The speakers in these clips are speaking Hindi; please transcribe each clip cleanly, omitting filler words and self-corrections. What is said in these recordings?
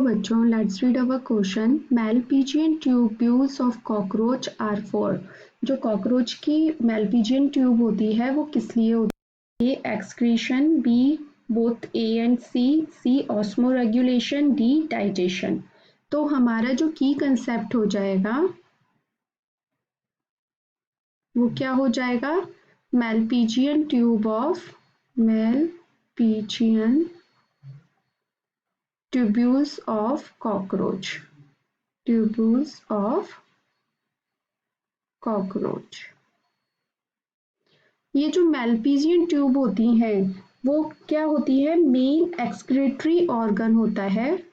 बच्चों, let's read our question. Malpighian tubules of cockroach are for. जो कॉकरोच की मेलपीजियन ट्यूब होती है वो किस लिए होती है? A excretion, B both A and C osmoregulation, D digestion. तो हमारा जो की कंसेप्ट हो जाएगा वो क्या हो जाएगा? Malpighian tube of Malpighian tubules of cockroach, tubules of cockroach। ये जो मेलपीजियन ट्यूब होती हैं वो क्या होती है? मेन एक्सक्रीटरी ऑर्गन होता है,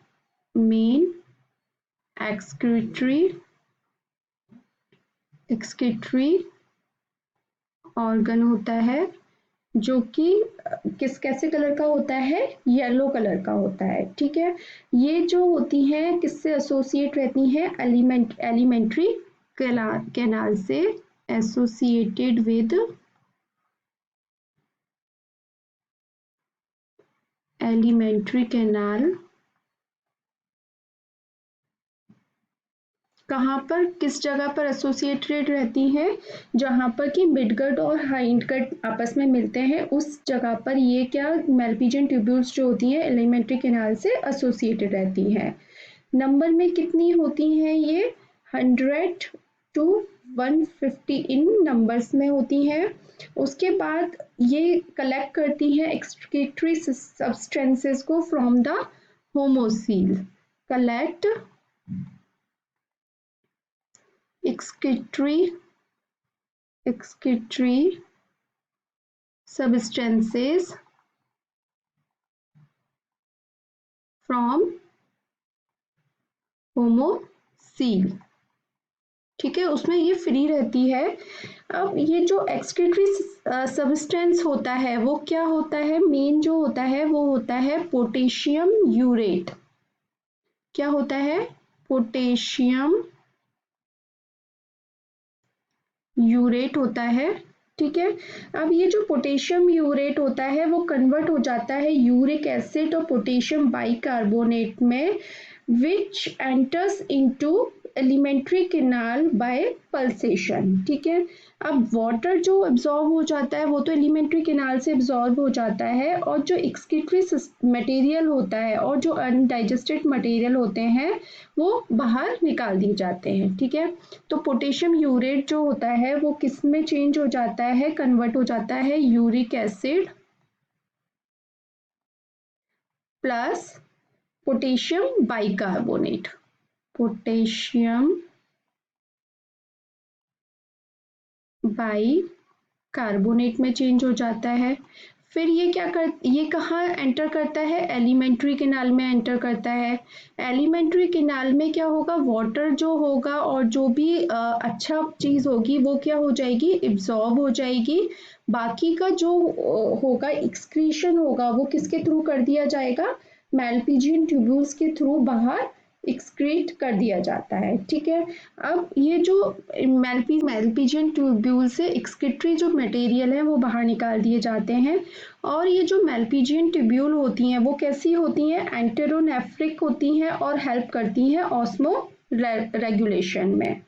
मेन एक्सक्रीटरी ऑर्गन होता है जो कि कैसे कलर का होता है? येलो कलर का होता है। ठीक है, ये जो होती हैं किससे एसोसिएट रहती हैं? एलिमेंट्री कैनाल से एसोसिएटेड विद एलिमेंट्री कैनाल। कहाँ पर, किस जगह पर एसोसिएटेड रहती हैं? जहाँ पर कि मिडगट और हाइंडगट आपस में मिलते हैं उस जगह पर ये क्या मेलपीजियन ट्यूब्यूल्स जो होती हैं एलिमेंट्री कैनाल से एसोसिएटेड रहती हैं। नंबर में कितनी होती हैं ये? 100 to 150 इन नंबर्स में होती हैं। उसके बाद ये कलेक्ट करती हैं एक्सक्रीटरी सब्सटेंसेस को from the haemocoel. Collect excretory substances from homoseal। ठीक है, उसमें ये फ्री रहती है। अब ये जो एक्सक्रीटरी सब्सटेंस होता है वो क्या होता है? मेन जो होता है वो होता है पोटेशियम यूरेट। क्या होता है? पोटेशियम यूरेट होता है। ठीक है, अब ये जो पोटेशियम यूरेट होता है वो कन्वर्ट हो जाता है यूरिक एसिड और पोटेशियम बाइकार्बोनेट में, which enters into alimentary canal by pulsation. ठीक है, अब वाटर जो एब्जॉर्ब हो जाता है वो तो एलिमेंट्री कैनाल से एब्जॉर्ब हो जाता है और जो एक्सक्रीटरी मटेरियल होता है और जो अनडाइजेस्टेड मटेरियल होते हैं वो बाहर निकाल दिए जाते हैं। ठीक है, तो पोटेशियम यूरेट जो होता है वो किस में चेंज हो जाता है? कन्वर्ट हो जाता है uric acid plus potassium bicarbonate. Potassium bicarbonate में चेंज हो जाता है। फिर ये कहाँ एंटर करता है? एलिमेंट्री कैनाल में एंटर करता है। एलिमेंट्री कैनाल में क्या होगा? वाटर जो होगा और जो भी अच्छा चीज होगी वो क्या हो जाएगी? एब्जॉर्ब हो जाएगी। बाकी का जो होगा एक्सक्रीशन होगा वो किसके थ्रू कर दिया जाएगा? मेलपीजियन ट्यूब्यूल्स के थ्रू बाहर एक्सक्रीट कर दिया जाता है। ठीक है, अब ये जो मेलपीजियन ट्यूब्यूल से एक्सक्रीटरी जो मटेरियल है वो बाहर निकाल दिए जाते हैं। और ये जो मेलपीजियन ट्यूब्यूल होती हैं वो कैसी होती हैं? एंटेरोनेफ्रिक होती हैं और हेल्प करती हैं ऑस्मो रेगुलेशन में।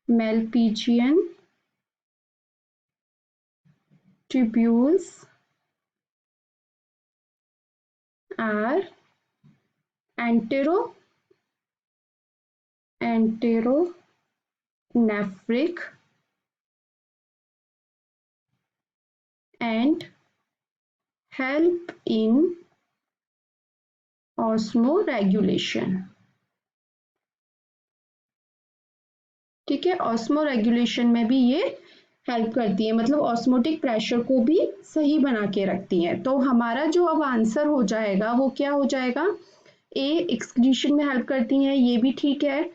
Malpighian tubules are enteronephric and help in osmoregulation। ठीक है, ऑस्मोरेगुलेशन में भी ये हेल्प करती है, मतलब ऑस्मोटिक प्रेशर को भी सही बना के रखती है। तो हमारा जो अब आंसर हो जाएगा वो क्या हो जाएगा? ए एक्सक्रीशन में हेल्प करती हैं, ये भी ठीक है।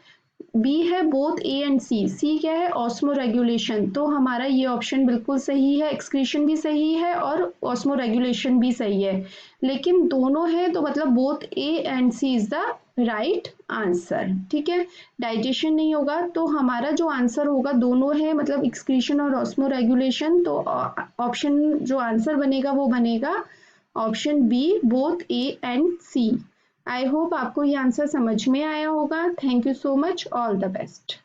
बी है बोथ ए एंड सी क्या है? Osmo regulation. तो हमारा ये ऑप्शन बिल्कुल सही है, एक्सक्रीशन भी सही है और ऑस्मो रेगुलेशन भी सही है। लेकिन दोनों है तो मतलब both A and c is the right answer. ठीक है, डाइजेशन नहीं होगा तो हमारा जो आंसर होगा दोनों है, मतलब एक्सक्रीशन और ऑस्मो रेगुलेशन। तो ऑप्शन जो आंसर बनेगा वो बनेगा option b both A and c. I hope आपको ये आंसर समझ में आया होगा। Thank you so much, all the best.